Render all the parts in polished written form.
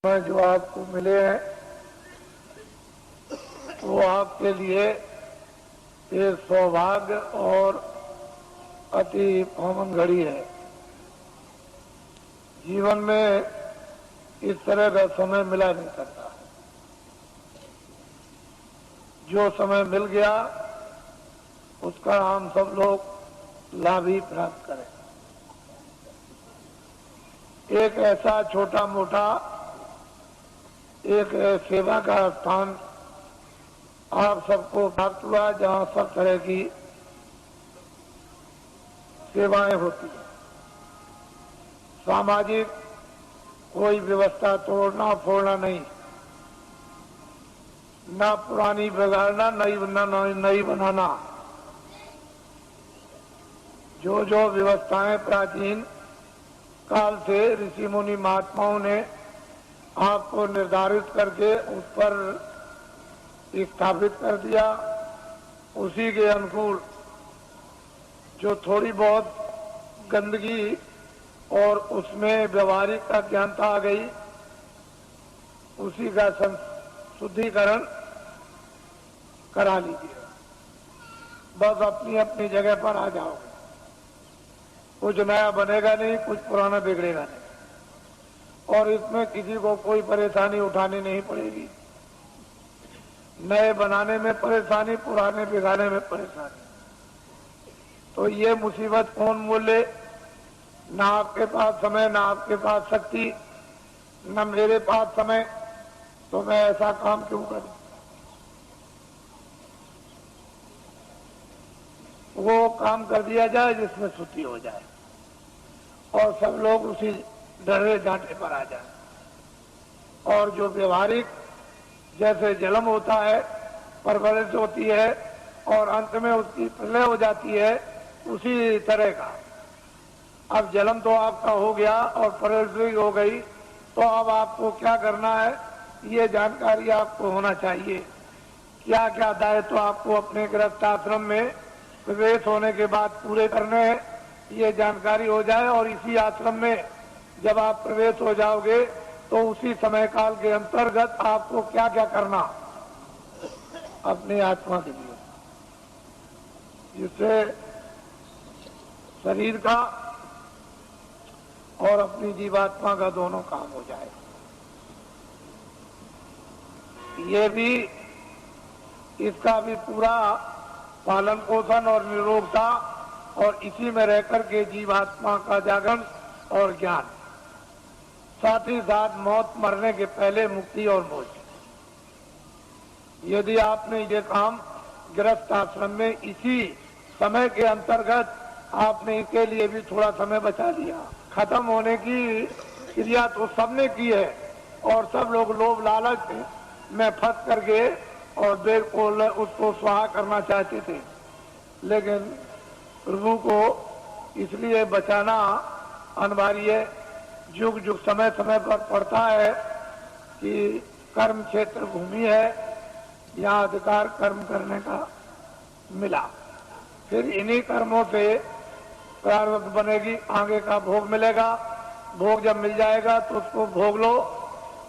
जो आपको मिले हैं वो आपके लिए एक सौभाग्य और अति पावन घड़ी है। जीवन में इस तरह का समय मिला नहीं करता। जो समय मिल गया उसका हम सब लोग लाभ ही प्राप्त करें। एक ऐसा छोटा मोटा एक सेवा का स्थान आप सबको प्राप्त हुआ जहां सब तरह की सेवाएं होती हैं। सामाजिक कोई व्यवस्था तोड़ना फोड़ना नहीं, ना पुरानी बिगाड़ना नई बनाना। जो जो व्यवस्थाएं प्राचीन काल से ऋषि मुनि महात्माओं ने आपको निर्धारित करके उस पर स्थापित कर दिया, उसी के अनुकूल जो थोड़ी बहुत गंदगी और उसमें व्यवहारिक अज्ञानता आ गई, उसी का शुद्धिकरण करा लीजिए। बस अपनी अपनी जगह पर आ जाओगे। कुछ नया बनेगा नहीं, कुछ पुराना बिगड़ेगा नहीं, और इसमें किसी को कोई परेशानी उठानी नहीं पड़ेगी। नए बनाने में परेशानी, पुराने बिगाड़ने में परेशानी। तो ये मुसीबत कौन मोले? ना आपके पास समय, ना आपके पास शक्ति, न मेरे पास समय, तो मैं ऐसा काम क्यों करूं? वो काम कर दिया जाए जिसमें छुट्टी हो जाए और सब लोग उसी डरे डांटे पर आ जाए। और जो व्यवहारिक जैसे जन्म होता है, परवरिश होती है और अंत में उसकी प्रलय हो जाती है, उसी तरह का अब जन्म तो आपका हो गया और परवरिश हो गई, तो अब आपको क्या करना है ये जानकारी आपको होना चाहिए। क्या क्या दायित्व आपको अपने गृहस्थ आश्रम में प्रवेश होने के बाद पूरे करने हैं, ये जानकारी हो जाए। और इसी आश्रम में जब आप प्रवेश हो जाओगे तो उसी समय काल के अंतर्गत आपको क्या क्या करना अपनी आत्मा के लिए, जिससे शरीर का और अपनी जीवात्मा का दोनों काम हो जाए। ये भी, इसका भी पूरा पालन पोषण और निरोगता और इसी में रहकर के जीवात्मा का जागरण और ज्ञान, साथ ही साथ मौत मरने के पहले मुक्ति और मोक्ष। यदि आपने ये काम गृहस्थ आश्रम में इसी समय के अंतर्गत आपने इसके लिए भी थोड़ा समय बचा दिया। खत्म होने की क्रिया तो सबने की है और सब लोग लोभ लालच में फंस करके और देर को उसको स्वाहा करना चाहते थे, लेकिन प्रभु को इसलिए बचाना अनिवार्य है। युग युग समय समय पर पड़ता है कि कर्म क्षेत्र भूमि है, यहाँ अधिकार कर्म करने का मिला। फिर इन्हीं कर्मों से प्रारब्ध बनेगी, आगे का भोग मिलेगा। भोग जब मिल जाएगा तो उसको भोग लो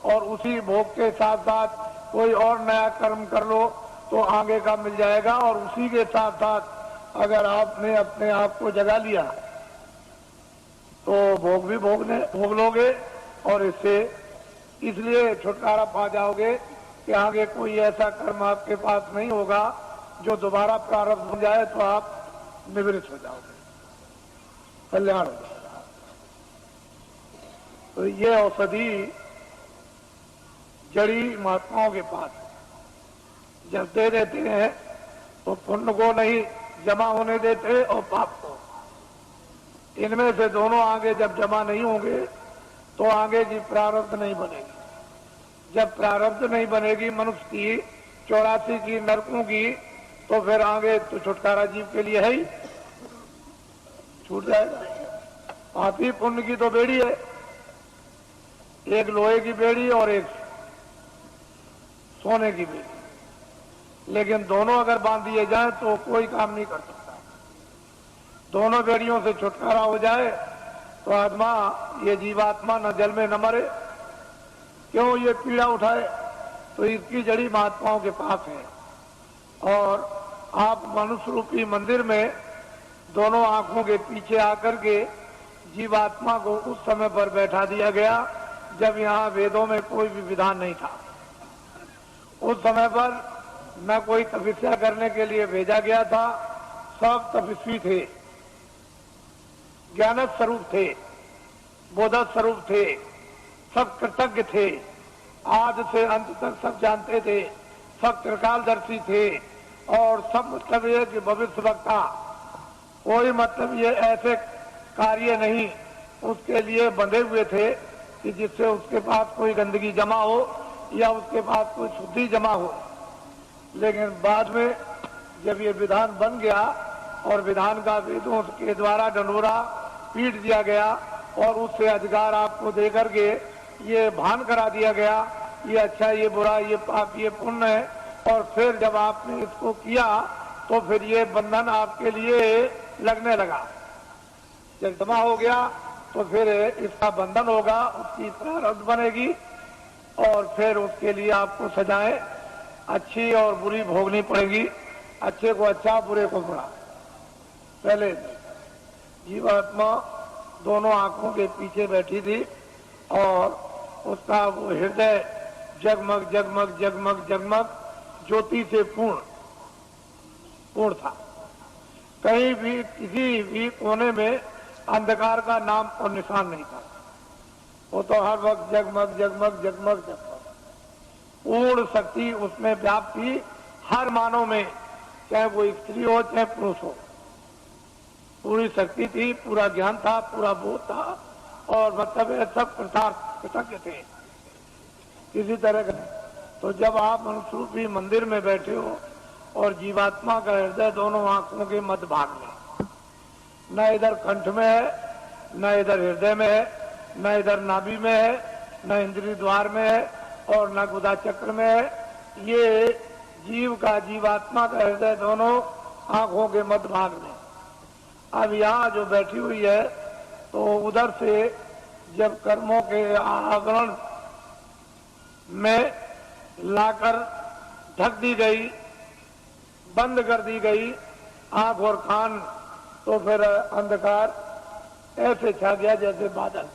और उसी भोग के साथ साथ कोई और नया कर्म कर लो तो आगे का मिल जाएगा। और उसी के साथ साथ अगर आपने अपने आप को जगा लिया तो भोग भी भोग लोगे और इससे इसलिए छुटकारा पा जाओगे कि आगे कोई ऐसा कर्म आपके पास नहीं होगा जो दोबारा प्रारब्ध बन जाए तो आप निवृत्त हो जाओगे, कल्याण हो जाएगा। तो ये औषधि जड़ी महात्माओं के पास जब दे देते हैं तो पुण्य को नहीं जमा होने देते और पाप को। इनमें से दोनों आगे जब जमा नहीं होंगे तो आगे की प्रारब्ध नहीं बनेगी। जब प्रारब्ध नहीं बनेगी मनुष्य की 84 की नरकों की, तो फिर आगे तो छुटकारा जीव के लिए है ही, छूट जाएगा। पापी पुण्य की तो बेड़ी है, एक लोहे की बेड़ी और एक सोने की बेड़ी, लेकिन दोनों अगर बांध दिए जाए तो कोई काम नहीं कर सकता। दोनों बेड़ियों से छुटकारा हो जाए तो आत्मा, ये जीवात्मा न जल में न मरे, क्यों ये पीड़ा उठाए, तो इसकी जड़ी महात्माओं के पास है। और आप मनुष्य रूपी मंदिर में दोनों आंखों के पीछे आकर के जीवात्मा को उस समय पर बैठा दिया गया जब यहाँ वेदों में कोई भी विधान नहीं था। उस समय पर न कोई तपस्या करने के लिए भेजा गया था, सब तपस्वी थे, ज्ञान स्वरूप थे, बोध स्वरूप थे, सब कृतज्ञ थे, आदि से अंत तक सब जानते थे, सब त्रिकालदर्शी थे और सब मतलब ये कि भविष्य वक्ता, कोई मतलब ये ऐसे कार्य नहीं उसके लिए बंधे हुए थे कि जिससे उसके पास कोई गंदगी जमा हो या उसके पास कोई शुद्धि जमा हो। लेकिन बाद में जब ये विधान बन गया और विधान का वेदों के द्वारा डंडोरा पीट दिया गया और उससे अधिकार आपको देकर के ये भान करा दिया गया, ये अच्छा ये बुरा, ये पाप ये पुण्य है, और फिर जब आपने इसको किया तो फिर ये बंधन आपके लिए लगने लगा। जब जमा हो गया तो फिर इसका बंधन होगा, उसकी प्रारब्ध बनेगी और फिर उसके लिए आपको सजाएं अच्छी और बुरी भोगनी पड़ेगी, अच्छे को अच्छा बुरे को बुरा। पहले जीवात्मा दोनों आंखों के पीछे बैठी थी और उसका वो हृदय जगमग जगमग जगमग जगमग ज्योति से पूर्ण था। कहीं भी किसी भी कोने में अंधकार का नाम और निशान नहीं था। वो तो हर वक्त जगमग जगमग जगमग जगमग पूर्ण शक्ति उसमें व्याप्त थी, हर मानव में, चाहे वो स्त्री हो चाहे पुरुष हो, पूरी शक्ति थी, पूरा ज्ञान था, पूरा बोध था और मतलब सब कृतज्ञ थे किसी तरह का। तो जब आप मनुष्य रूपी मंदिर में बैठे हो और जीवात्मा का हृदय दोनों आंखों के मध्य भाग में, न इधर कंठ में है, न इधर हृदय में है, न इधर नाभि में है, न इंद्रिय द्वार में है और न गुदा चक्र में है, ये जीव का जीवात्मा का हृदय दोनों आंखों के मध्य भाग में। अब यहाँ जो बैठी हुई है तो उधर से जब कर्मों के आवरण में लाकर ढक दी गई, बंद कर दी गई आंख और कान, तो फिर अंधकार ऐसे छा गया जैसे बादल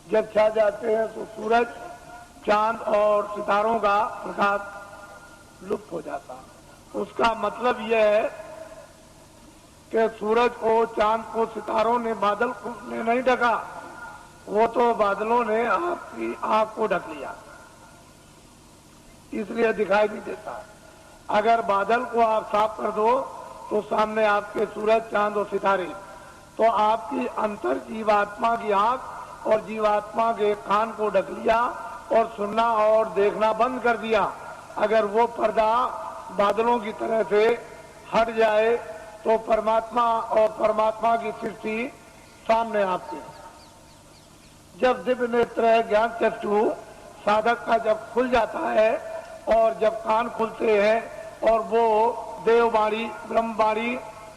जब छा जाते हैं तो सूरज चांद और सितारों का प्रकाश लुप्त हो जाता। उसका मतलब यह है कि सूरज को, चांद को, सितारों ने, बादल को ने नहीं ढका, वो तो बादलों ने आपकी आंख को ढक लिया, इसलिए दिखाई नहीं देता। अगर बादल को आप साफ कर दो तो सामने आपके सूरज, चांद और सितारे, तो आपकी अंतर जीवात्मा की आंख और जीवात्मा के कान को ढक लिया और सुनना और देखना बंद कर दिया। अगर वो पर्दा बादलों की तरह से हट जाए तो परमात्मा और परमात्मा की सृष्टि सामने आपके। जब दिव्य नेत्र ज्ञान चक्षु साधक का जब खुल जाता है और जब कान खुलते हैं और वो देववाणी, ब्रह्मवाणी,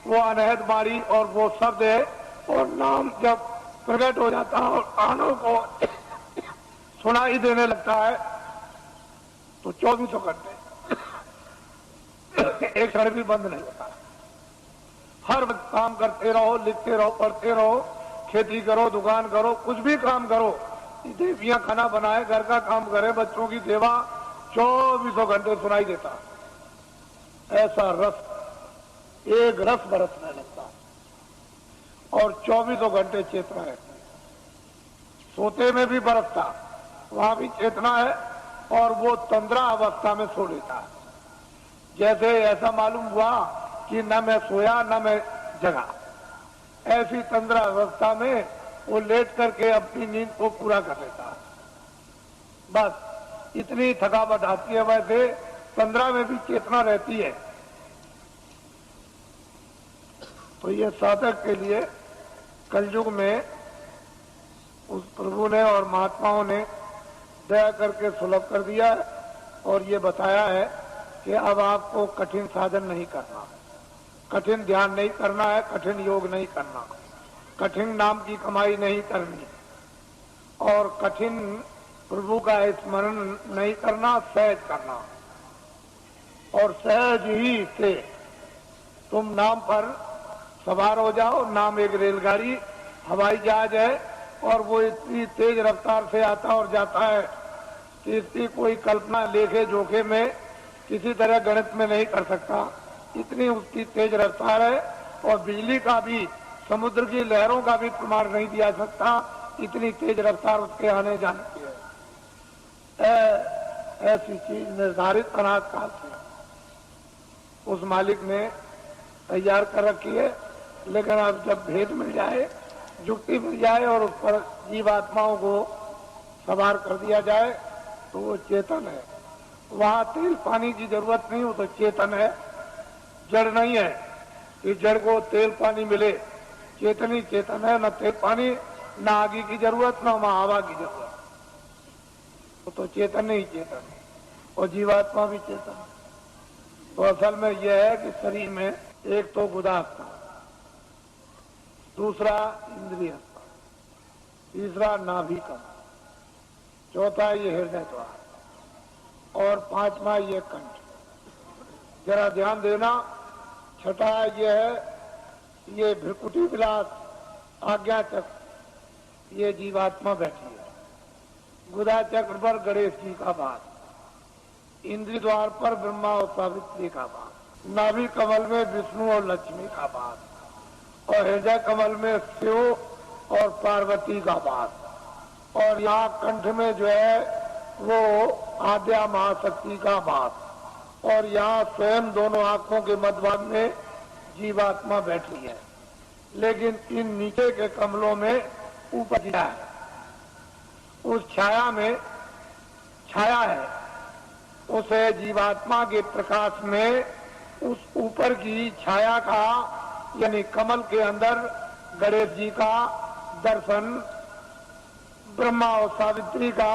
वो अनहद वाणी और वो शब्द है और नाम जब प्रकट हो जाता है और कानों को सुनाई देने लगता है तो 24 घंटे एक क्षण भी बंद नहीं होता। हर वक्त काम करते रहो, लिखते रहो, पढ़ते रहो, खेती करो, दुकान करो, कुछ भी काम करो, देवियां खाना बनाए, घर का काम करे, बच्चों की सेवा, 24 घंटे सुनाई देता। ऐसा रस, एक रस बरसने लगता और 24 घंटे चेतना रहती। सोते में भी बरसता, वहां भी चेतना है और वो तंद्रा अवस्था में सो लेता है। जैसे ऐसा मालूम हुआ कि न मैं सोया न मैं जगा, ऐसी तंद्रा अवस्था में वो लेट करके अपनी नींद को पूरा कर लेता है। बस इतनी थकावट आती है। वैसे तंद्रा में भी चेतना रहती है। तो ये साधक के लिए कलयुग में उस प्रभु ने और महात्माओं ने दया करके सुलभ कर दिया है और ये बताया है कि अब आपको कठिन साधन नहीं करना, कठिन ध्यान नहीं करना है, कठिन योग नहीं करना, कठिन नाम की कमाई नहीं करनी और कठिन प्रभु का स्मरण नहीं करना, सहज करना। और सहज ही से तुम नाम पर सवार हो जाओ। नाम एक रेलगाड़ी, हवाई जहाज है, और वो इतनी तेज रफ्तार से आता और जाता है कि इसकी कोई कल्पना लेखे जोखे में किसी तरह गणित में नहीं कर सकता। इतनी उसकी तेज रफ्तार है, और बिजली का भी, समुद्र की लहरों का भी प्रमाण नहीं दिया सकता, इतनी तेज रफ्तार उसके आने जाने की है। ऐसी चीज निर्धारित अनाज काल से उस मालिक ने तैयार कर रखी है। लेकिन अब जब भेद मिल जाए, जुक्ति मिल जाए और उस पर जीवात्माओं को सवार कर दिया जाए, तो वो चेतन है। वहां तेल पानी की जरूरत नहीं, वो तो चेतन है, जड़ नहीं है कि जड़ को तेल पानी मिले। चेतन ही चेतन है, न तेल पानी, न आगे की जरूरत, न वहां हवा की जरूरत। वो तो चेतन ही चेतन है, और जीवात्मा भी चेतन है। तो असल में यह है कि शरीर में एक तो गुदास्था, दूसरा इंद्रिय, तीसरा नाभि कमल, चौथा ये हृदय द्वार, और पांचवा ये कंठ। जरा ध्यान देना। छठा ये है, ये भ्रिकुटी विलास आज्ञा चक्र, ये जीवात्मा बैठी है। गुदा चक्र पर गणेश जी का वास, इंद्रिय द्वार पर ब्रह्मा और सावित्री का वास, नाभि कमल में विष्णु और लक्ष्मी का वास, और हृदय कमल में शिव और पार्वती का वास, और यहाँ कंठ में जो है वो आद्या महाशक्ति का वास, और यहाँ स्वयं दोनों आंखों के मध्यभाग में जीवात्मा बैठी है। लेकिन इन नीचे के कमलों में ऊपर छाया है, उस छाया में छाया है, उसे जीवात्मा के प्रकाश में उस ऊपर की छाया का, यानी कमल के अंदर गणेश जी का दर्शन, ब्रह्मा और सावित्री का,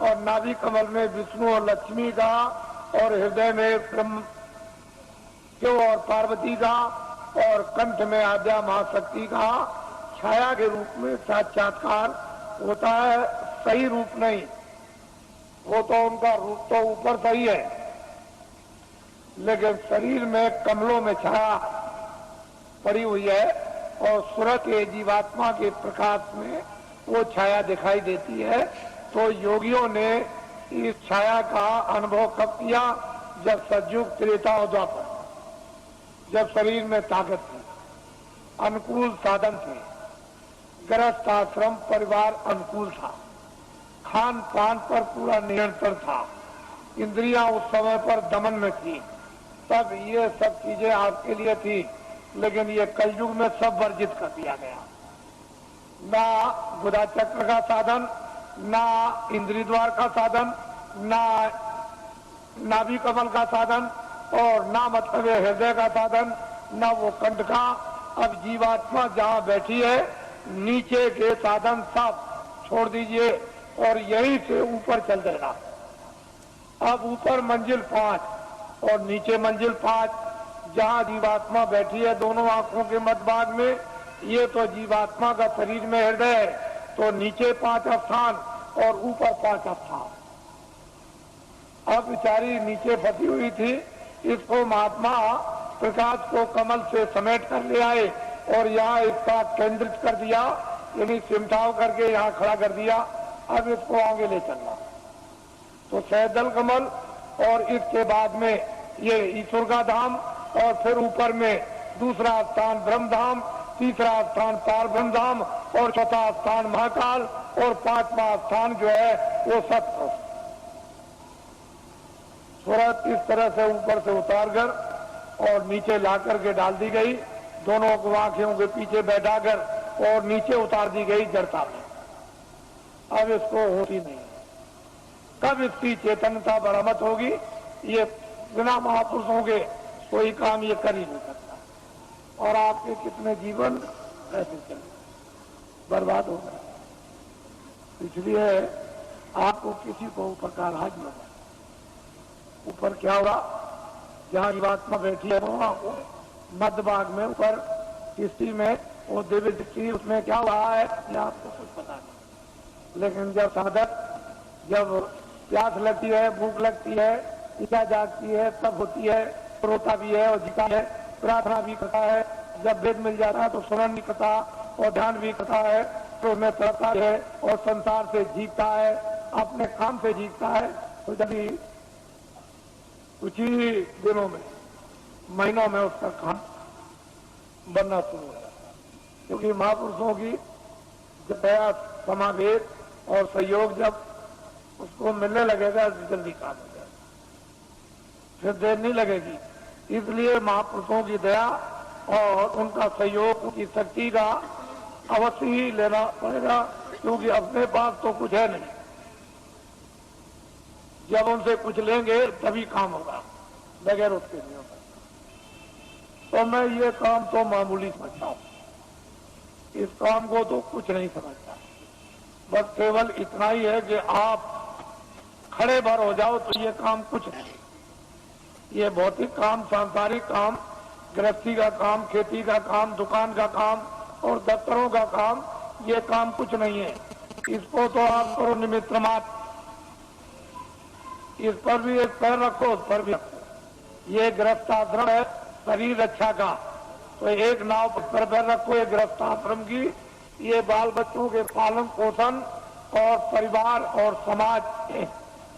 और नाभि कमल में विष्णु और लक्ष्मी का, और हृदय में ब्रह्म शिव और पार्वती का, और कंठ में आद्या महाशक्ति का छाया के रूप में साक्षात्कार होता है। सही रूप नहीं, वो तो उनका रूप तो ऊपर सही है, लेकिन शरीर में कमलों में छाया पड़ी हुई है, और सूरत के जीवात्मा के प्रकाश में वो छाया दिखाई देती है। तो योगियों ने इस छाया का अनुभव कब किया? जब सतयुग, त्रेता और द्वापर, जब शरीर में ताकत थी, अनुकूल साधन थे, गृहस्थ आश्रम परिवार अनुकूल था, खान पान पर पूरा नियंत्रण था, इंद्रियां उस समय पर दमन में थी, तब ये सब चीजें आपके लिए थी। लेकिन ये कलयुग में सब वर्जित कर दिया गया। ना गुदा चक्र का साधन, ना इंद्रिय द्वार का साधन, ना नाभि कमल का साधन, और ना मतलब हृदय का साधन, ना वो कंठ का। अब जीवात्मा जहाँ बैठी है, नीचे के साधन सब छोड़ दीजिए और यहीं से ऊपर चल देना। अब ऊपर मंजिल 5 और नीचे मंजिल 5, जहाँ जीवात्मा बैठी है दोनों आंखों के मध्यभाग में, ये तो जीवात्मा का शरीर में हृदय है, तो नीचे 5 स्थान और ऊपर 5 स्थान। अब बेचारी नीचे फंसी हुई थी, इसको महात्मा प्रकाश को कमल से समेट कर ले आए और यहाँ इसका केंद्रित कर दिया, यानी सिमटाव करके यहाँ खड़ा कर दिया। अब इसको आगे ले चलना, तो सहदल कमल, और इसके बाद में ये ईश्वर का धाम, और फिर ऊपर में दूसरा स्थान ब्रह्मधाम, तीसरा स्थान पार ब्रह्म धाम, और चौथा स्थान महाकाल, और 5वां स्थान जो है वो सत्य। सूरत इस तरह से ऊपर से उतार कर और नीचे ला करके डाल दी गई, दोनों को आंखों के पीछे बैठाकर, और नीचे उतार दी गई जड़ता में। अब इसको होती नहीं, कब इसकी चेतनता बरामद होगी? ये बिना महापुरुषों के कोई काम ये कर ही नहीं सकता। और आपके कितने जीवन ऐसे चले बर्बाद हो गए। इसलिए आपको किसी को ऊपर का राज न, ऊपर क्या होगा? जहाँ जीवात्मा बैठी है वहां को मध्य भाग में ऊपर किस्ती में वो दिव्य दृष्टि, उसमें क्या हो रहा है आपको कुछ पता नहीं। लेकिन जब साधक जब प्यास लगती है, भूख लगती है, इच्छा जागती है, तब होती है, रोता भी है और जीता है, प्रार्थना भी करता है। जब वेद मिल जाता है तो स्मरण भी करता और ध्यान भी करता है, तो उसमें तड़पता है और संसार से जीतता है, अपने काम से जीतता है। तो जब कुछ ही दिनों में, महीनों में उसका काम बनना शुरू हो जाता है, क्योंकि महापुरुषों की दया, समावेश और सहयोग जब उसको मिलने लगेगा तो जल्दी काम हो जाएगा, फिर देर नहीं लगेगी। इसलिए महापुरुषों की दया और उनका सहयोग, उनकी शक्ति का अवश्य ही लेना पड़ेगा, क्योंकि अपने पास तो कुछ है नहीं। जब उनसे कुछ लेंगे तभी काम होगा, बगैर उसके नहीं होगा। तो मैं ये काम तो मामूली समझता हूं, इस काम को तो कुछ नहीं समझता। बस केवल इतना ही है कि आप खड़े भर हो जाओ तो ये काम कुछ नहीं। ये भौतिक काम, सांसारिक काम, गृहस्थी का काम, खेती का काम, दुकान का काम और दफ्तरों का काम, ये काम कुछ नहीं है। इसको तो आप करो निमित्त मात्र, इस पर भी एक पैर रखो, उस पर भी रखो। ये गृहस्थाश्रम है शरीर रक्षा का, तो एक नाव पर पैर रखो ये गृहस्थाश्रम की। ये बाल बच्चों के पालन पोषण और परिवार और समाज,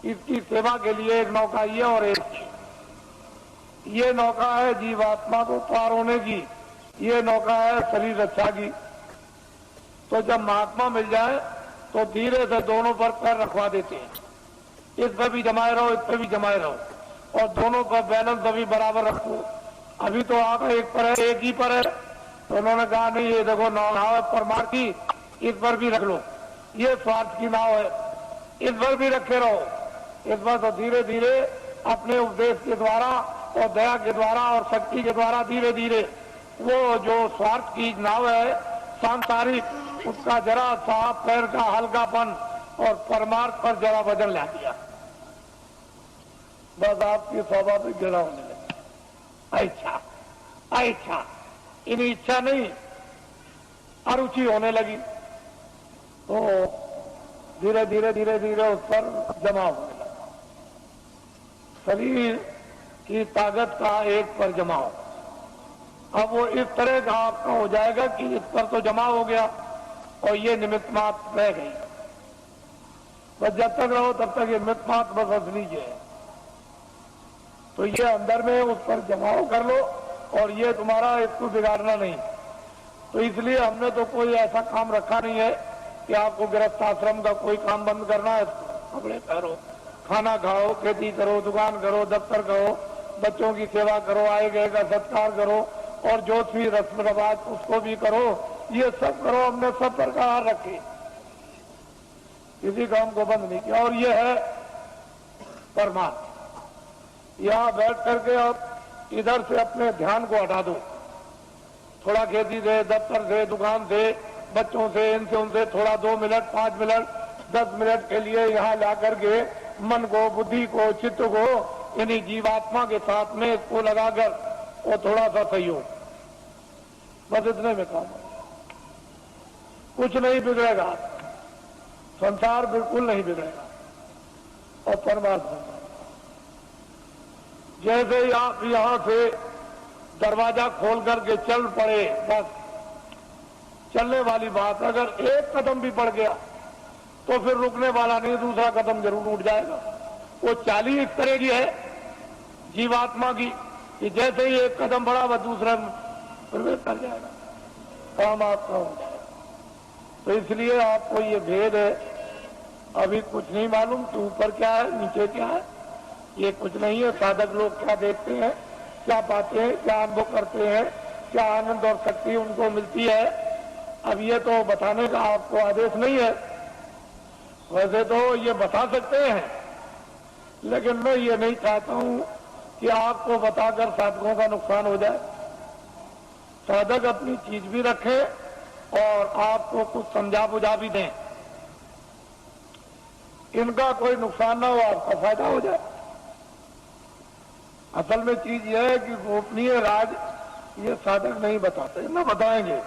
इसकी सेवा के लिए एक नौका ये, और एक ये नौका है जीवात्मा को पार होने की, ये नौका है शरीर रक्षा की। तो जब महात्मा मिल जाए तो धीरे से दोनों पर पैर रखवा देते हैं, इस पर भी जमाए रहो, इस पर भी जमाए रहो, और दोनों का बैलेंस अभी बराबर रखो। अभी तो आप एक पर है, एक ही पर है, तो उन्होंने कहा नहीं ये देखो नाव है परमार्थ की, इस पर भी रख लो, ये स्वार्थ की नाव है, इस पर भी रखे रहो। इस पर तो धीरे धीरे अपने उपदेश के द्वारा और दया के द्वारा और शक्ति के द्वारा धीरे धीरे वो जो स्वार्थ की नाव है सांसारिक, उसका जरा सा पैर का हल्कापन और परमार्थ पर जरा वजन ला दिया, बस आपकी स्वाभाविक जड़ा होने लगी। इच्छा इच्छा इन इच्छा नहीं, अरुचि होने लगी, तो धीरे धीरे धीरे धीरे उस पर जमा होने लगा। शरीर की ताकत का एक पर जमा हो। अब वो इस तरह का आपका हो जाएगा कि इस पर तो जमा हो गया और ये निमित्त मात्र रह गई। बस जब तक रहो तब तक ये निमित्त मात्र बस असली है। तो ये अंदर में उस पर जमाव कर लो और ये तुम्हारा इसको बिगाड़ना नहीं। तो इसलिए हमने तो कोई ऐसा काम रखा नहीं है कि आपको गृहस्थाश्रम का कोई काम बंद करना है। कपड़े पहनो, खाना खाओ, खेती करो, दुकान करो, दफ्तर करो, बच्चों की सेवा करो, आए गए का सत्कार करो और जो भी रस्म रवाज उसको भी करो, ये सब करो। हमने सब प्रकार रखे, किसी काम को बंद नहीं किया। और ये है परमात्मा। यहाँ बैठ करके आप इधर से अपने ध्यान को हटा दो, थोड़ा खेती से, दफ्तर से, दुकान से, बच्चों से, इनसे उनसे थोड़ा 2 मिनट, 5 मिनट, 10 मिनट के लिए यहाँ ला करके मन को, बुद्धि को, चित्त को यानी जीवात्मा के साथ में इसको लगाकर और थोड़ा सा सहयोग, बस इतने में काम है। कुछ नहीं बिगड़ेगा, संसार बिल्कुल नहीं बिगड़ेगा और परमात्मा जैसे आप यहां से दरवाजा खोल करके चल पड़े, बस चलने वाली बात। अगर एक कदम भी बढ़ गया तो फिर रुकने वाला नहीं, दूसरा कदम जरूर उठ जाएगा। वो चाली इस तरह की है जीवात्मा की कि जैसे ही एक कदम बढ़ा वह दूसरा प्रवेश कर जाएगा, काम आपका हो जाएगा। तो इसलिए आपको ये भेद है, अभी कुछ नहीं मालूम कि ऊपर क्या है नीचे क्या है, ये कुछ नहीं है। साधक लोग क्या देखते हैं, क्या पाते हैं, क्या अनुभव करते हैं, क्या आनंद और शक्ति उनको मिलती है, अब ये तो बताने का आपको आदेश नहीं है। वैसे तो ये बता सकते हैं, लेकिन मैं ये नहीं चाहता हूं कि आपको बताकर साधकों का नुकसान हो जाए। साधक अपनी चीज भी रखे और आपको कुछ समझा बुझा भी दें, इनका कोई नुकसान ना हो, आपका फायदा हो जाए। असल में चीज यह है कि गोपनीय राज ये साधक नहीं बताते, न बताएंगे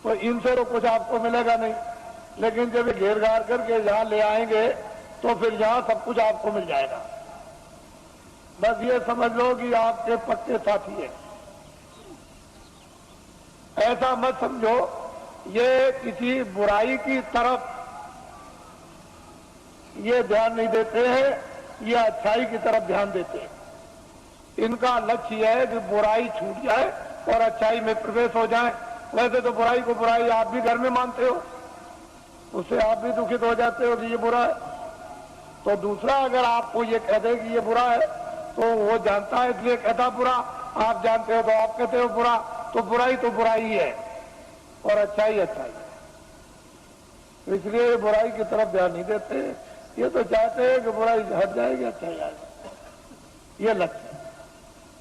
तो इनसे तो कुछ आपको मिलेगा नहीं। लेकिन जब घेर घार करके यहाँ ले आएंगे तो फिर यहाँ सब कुछ आपको मिल जाएगा। बस ये समझ लो कि आपके पक्के साथी है। ऐसा मत समझो ये किसी बुराई की तरफ ये ध्यान नहीं देते हैं, ये अच्छाई की तरफ ध्यान देते हैं। इनका लक्ष्य यह है कि बुराई छूट जाए और अच्छाई में प्रवेश हो जाए। वैसे तो बुराई को बुराई आप भी घर में मानते हो, उससे आप भी दुखित हो जाते हो कि ये बुरा है। तो दूसरा अगर आपको ये कह दे कि ये बुरा है तो वो जानता है इसलिए कहता बुरा, आप जानते हो तो आप कहते हो बुरा। तो बुराई है और अच्छाई अच्छाई है। इसलिए बुराई की तरफ ध्यान नहीं देते, ये तो चाहते हैं कि बुराई हट जाएगी, अच्छाई आएगी, ये लक्ष्य है।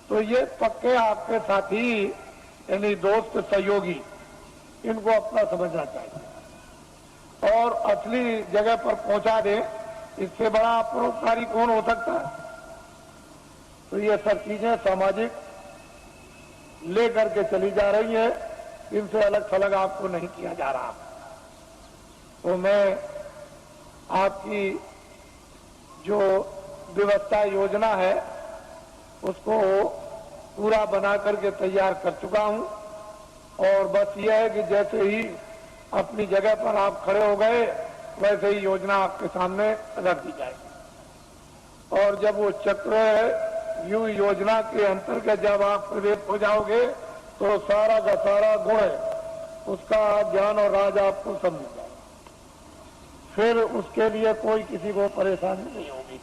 तो ये पक्के आपके साथी यानी दोस्त सहयोगी, इनको अपना समझना चाहिए और असली जगह पर पहुंचा दे। इससे बड़ा परोपकारी कौन हो सकता है। तो ये सब चीजें सामाजिक लेकर के चली जा रही है, इनसे अलग थलग आपको नहीं किया जा रहा। तो मैं आपकी जो व्यवस्था योजना है उसको पूरा बना करके तैयार कर चुका हूं और बस यह है कि जैसे ही अपनी जगह पर आप खड़े हो गए वैसे ही योजना आपके सामने रख दी जाएगी। और जब वो चक्रव्यूह योजना के अंतर्गत जब आप प्रवेश हो जाओगे तो सारा का सारा गुण उसका ज्ञान और राज आपको सब मिल जाएगा। फिर उसके लिए कोई किसी को परेशानी नहीं होगी।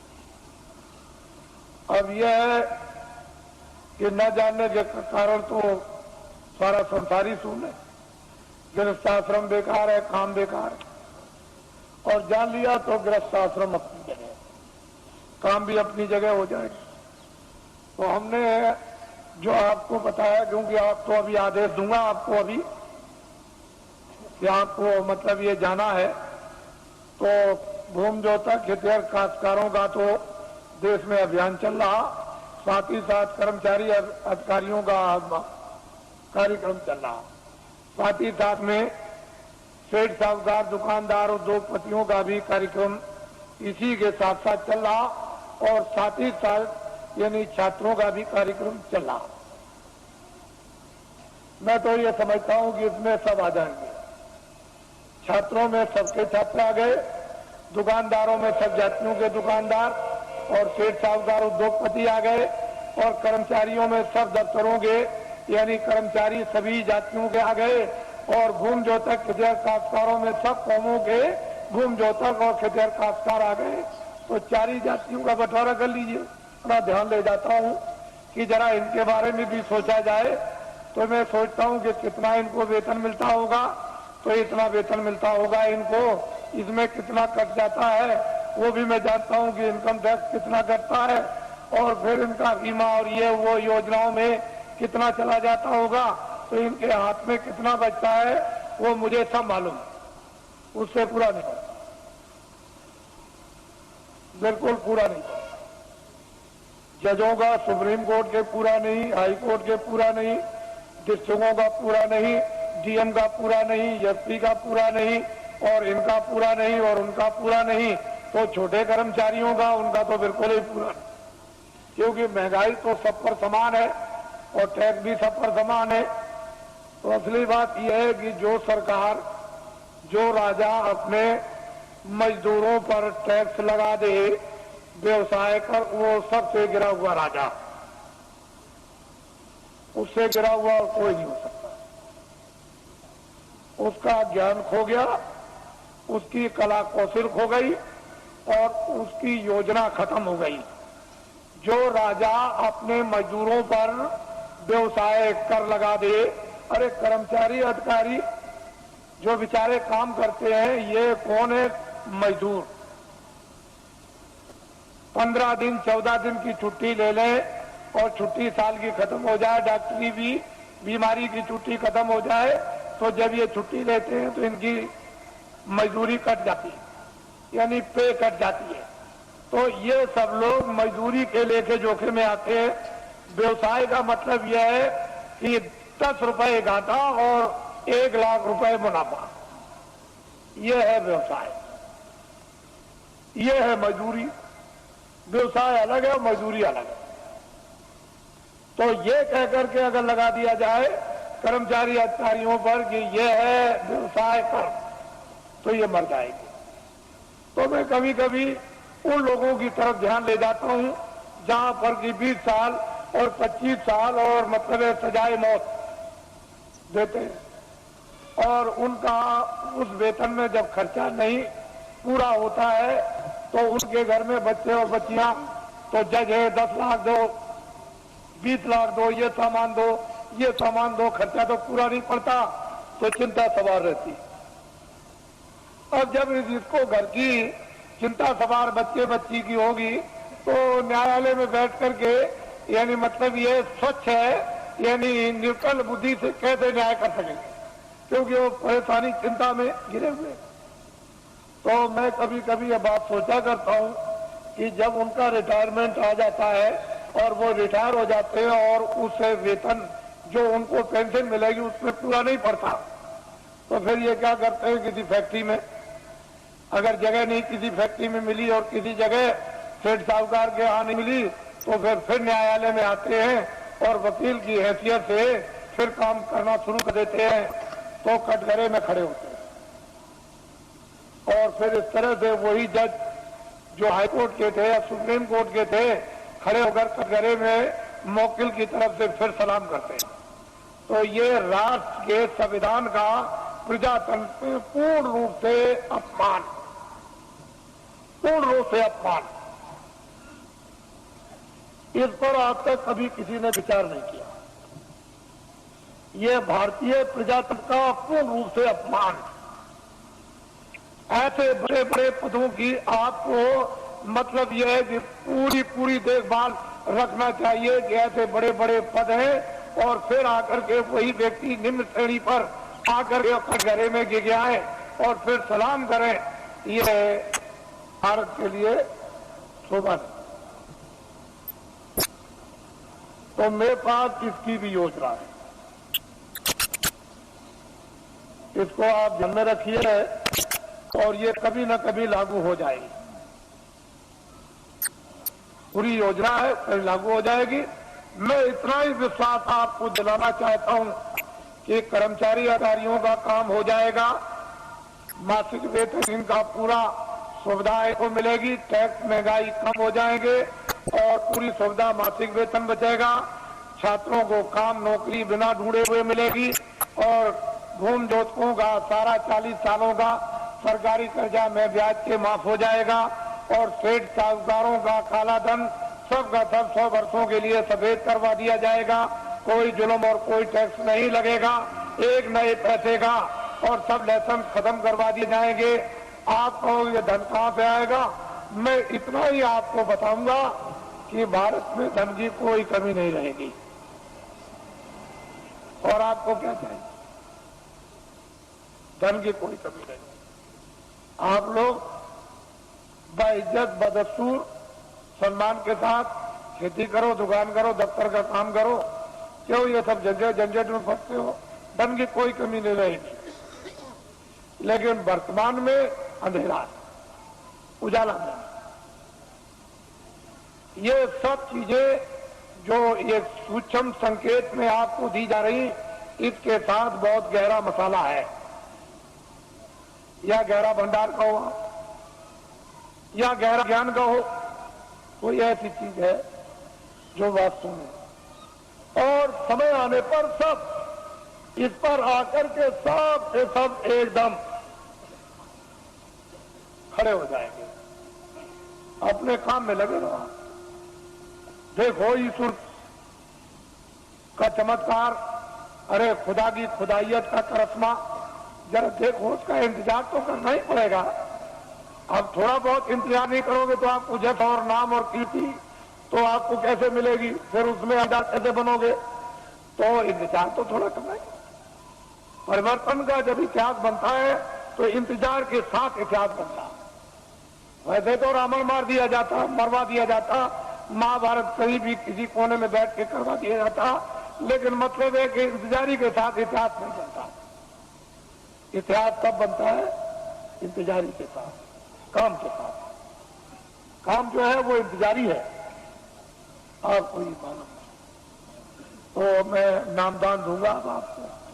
अब यह है कि न जानने के कारण तो सारा संसारी शून्य, गृहस्थाश्रम बेकार है, काम बेकार है। और जान लिया तो गृहस्थाश्रम अपनी जगह, काम भी अपनी जगह हो जाएगा। तो हमने जो आपको बताया, क्योंकि आप तो अभी आदेश दूंगा आपको अभी कि आपको मतलब ये जाना है, तो भूमि जोतक खेतिहर काश्तकारों का तो देश में अभियान चल रहा, साथ ही साथ कर्मचारी अधिकारियों का कार्यक्रम चल रहा, साथ ही साथ में सेठ साहूकार दुकानदार उद्योगपतियों का भी कार्यक्रम इसी के साथ साथ चल रहा और साथ ही साथ यानी छात्रों का भी कार्यक्रम चल रहा। मैं तो ये समझता हूं कि इसमें सब आ जाएंगे। छात्रों में सबके छात्र आ गए, दुकानदारों में सब जातियों के दुकानदार और सेठ साहूकार उद्योगपति आ गए और कर्मचारियों में सब दफ्तरों के यानी कर्मचारी सभी जातियों के आ गए और भूमि जोतक खेतिहर काश्तकारों में सब कौमों के भूमि जोतक और खेतिहर काश्तकार आ गए। तो चारी जातियों का बंटवारा कर लीजिए। थोड़ा ध्यान ले जाता हूँ कि जरा इनके बारे में भी सोचा जाए। तो मैं सोचता हूँ कि कितना इनको वेतन मिलता होगा, तो इतना वेतन मिलता होगा इनको, इसमें कितना कट जाता है वो भी मैं जानता हूँ कि इनकम टैक्स कितना कटता है और फिर इनका बीमा और ये वो योजनाओं में कितना चला जाता होगा, तो इनके हाथ में कितना बचता है वो मुझे सब मालूम, उससे पूरा नहीं होता, बिल्कुल पूरा नहीं होता। जजों का सुप्रीम कोर्ट के पूरा नहीं, हाई कोर्ट के पूरा नहीं, डिस्ट्रिक्टों का पूरा नहीं, डीएम का पूरा नहीं, एसपी का पूरा नहीं और इनका पूरा नहीं और उनका पूरा नहीं, तो छोटे कर्मचारियों का उनका तो बिल्कुल ही पूरा नहीं। क्योंकि महंगाई तो सब पर समान है और टैक्स भी सब पर समान है। तो असली बात यह है कि जो सरकार, जो राजा अपने मजदूरों पर टैक्स लगा दे व्यवसाय पर, वो सबसे गिरा हुआ राजा, उससे गिरा हुआ कोई नहीं हो सकता। उसका ज्ञान खो गया, उसकी कला कौशल खो गई और उसकी योजना खत्म हो गई। जो राजा अपने मजदूरों पर व्यवसाय कर लगा दे, अरे कर्मचारी अधिकारी जो बेचारे काम करते हैं, ये कौन है? मजदूर 15 दिन 14 दिन की छुट्टी ले लें और छुट्टी साल की खत्म हो जाए, डॉक्टरी भी बीमारी की छुट्टी खत्म हो जाए, तो जब ये छुट्टी लेते हैं तो इनकी मजदूरी कट जाती है, यानी पे कट जाती है। तो ये सब लोग मजदूरी के लेके जोखिम में आते हैं। व्यवसाय का मतलब यह है कि 10 रुपए घाटा और 1 लाख रुपए मुनाफा, ये है व्यवसाय, ये है मजदूरी। व्यवसाय अलग है और मजदूरी अलग है। तो ये कहकर के अगर लगा दिया जाए कर्मचारी अधिकारियों पर कि ये है व्यवसाय कर, तो ये मर जाएगी। तो मैं कभी कभी उन लोगों की तरफ ध्यान ले जाता हूं जहां पर कि 20 साल और 25 साल और मतलब सजाए मौत देते हैं और उनका उस वेतन में जब खर्चा नहीं पूरा होता है तो उनके घर में बच्चे और बच्चियां, तो जज है 10 लाख दो, 20 लाख दो, ये सामान दो, ये सामान दो, खर्चा तो पूरा नहीं पड़ता, तो चिंता सवार रहती। और जब इसको घर की चिंता सवार बच्चे बच्ची की होगी तो न्यायालय में बैठ करके यानी मतलब ये स्वच्छ है यानी निर्कल बुद्धि से कैसे न्याय कर सकेंगे, क्योंकि वो परेशानी चिंता में गिरे हुए। तो मैं कभी कभी ये बात सोचा करता हूं कि जब उनका रिटायरमेंट आ जाता है और वो रिटायर हो जाते हैं और उस वेतन जो उनको पेंशन मिलेगी उसमें पूरा नहीं पड़ता, तो फिर ये क्या करते हैं किसी फैक्ट्री में, अगर जगह नहीं किसी फैक्ट्री में मिली और किसी जगह सेठ साहूकार के यहाँ नहीं मिली तो फिर न्यायालय में आते हैं और वकील की हैसियत से फिर काम करना शुरू कर देते हैं, तो कटघरे में खड़े होते हैं। और फिर इस तरह से वही जज जो हाई कोर्ट के थे या सुप्रीम कोर्ट के थे खड़े होकर कटघरे में मौकिल की तरफ से फिर सलाम करते हैं। तो ये राष्ट्र के संविधान का प्रजातंत्र में पूर्ण रूप से अपमान, पूर्ण रूप से अपमान। इस पर आज तक कभी किसी ने विचार नहीं किया। ये भारतीय प्रजातंत्र का पूर्ण रूप से अपमान। ऐसे बड़े बड़े पदों की आपको मतलब यह है कि पूरी देखभाल रखना चाहिए कि ऐसे बड़े बड़े पद हैं और फिर आकर के वही व्यक्ति निम्न श्रेणी पर आकर के कटघरे में गिर जाए और फिर सलाम करें, ये भारत के लिए शोभा नहीं। तो मेरे पास इसकी भी योजना है, इसको आप ध्यान में रखिए और ये कभी न कभी लागू हो जाएगी। पूरी योजना है, कभी लागू हो जाएगी। मैं इतना ही विश्वास आपको दिलाना चाहता हूं कि कर्मचारी अधिकारियों का काम हो जाएगा, मासिक वेतन इनका पूरा सुविधाएं को मिलेगी, टैक्स महंगाई कम हो जाएंगे और पूरी सुविधा मासिक वेतन बचेगा, छात्रों को काम नौकरी बिना ढूंढे हुए मिलेगी और घूम जोतकों का सारा 40 सालों का सरकारी कर्जा में ब्याज के माफ हो जाएगा और सेठ साहूकारों का काला धन सब का सब 100 वर्षों के लिए सफेद करवा दिया जाएगा। कोई जुल्म और कोई टैक्स नहीं लगेगा, एक नए पैसे का, और सब लाइसेंस खत्म करवा दिए जाएंगे। आपको ये धन कहां से आएगा? मैं इतना ही आपको बताऊंगा कि भारत में धन की कोई कमी नहीं रहेगी। और आपको क्या चाहिए? धन की कोई कमी नहीं। आप लोग बाइज्जत बदस्तूर सम्मान के साथ खेती करो, दुकान करो, दफ्तर का काम करो, क्यों ये सब झंझट में फंसते हो? धन की कोई कमी नहीं रहेगी। लेकिन वर्तमान में अंधेरा है, उजाला नहीं। ये सब चीजें जो ये सूक्ष्म संकेत में आपको दी जा रही, इसके साथ बहुत गहरा मसाला है, या गहरा भंडार का हो या गहरा ज्ञान का हो, कोई ऐसी चीज है जो वास्तव में। और समय आने पर सब इस पर आकर के सब के सब एकदम खड़े हो जाएंगे, अपने काम में लगे रहो। देखो ईश्वर का चमत्कार, अरे खुदा की खुदाइयत का करिश्मा, जरा देखो, उसका इंतजार तो करना ही पड़ेगा। अब थोड़ा बहुत इंतजार नहीं करोगे तो आपको जश और नाम और कीर्ति तो आपको कैसे मिलेगी? फिर उसमें आधार कैसे बनोगे? तो इंतजार तो थोड़ा करना ही। परिवर्तन का जब इतिहास बनता है तो इंतजार के साथ इतिहास बनता है। वैसे तो रावण मार दिया जाता, मरवा दिया जाता, महाभारत कहीं भी किसी कोने में बैठ के करवा दिया जाता, लेकिन मतलब है कि इंतजारी के साथ इतिहास नहीं बनता। इतिहास तब बनता है इंतजारी के साथ, काम के साथ। काम जो है वो इंतजारी है और कोई मालूम नहीं। तो मैं नामदान दूंगा अब आपको।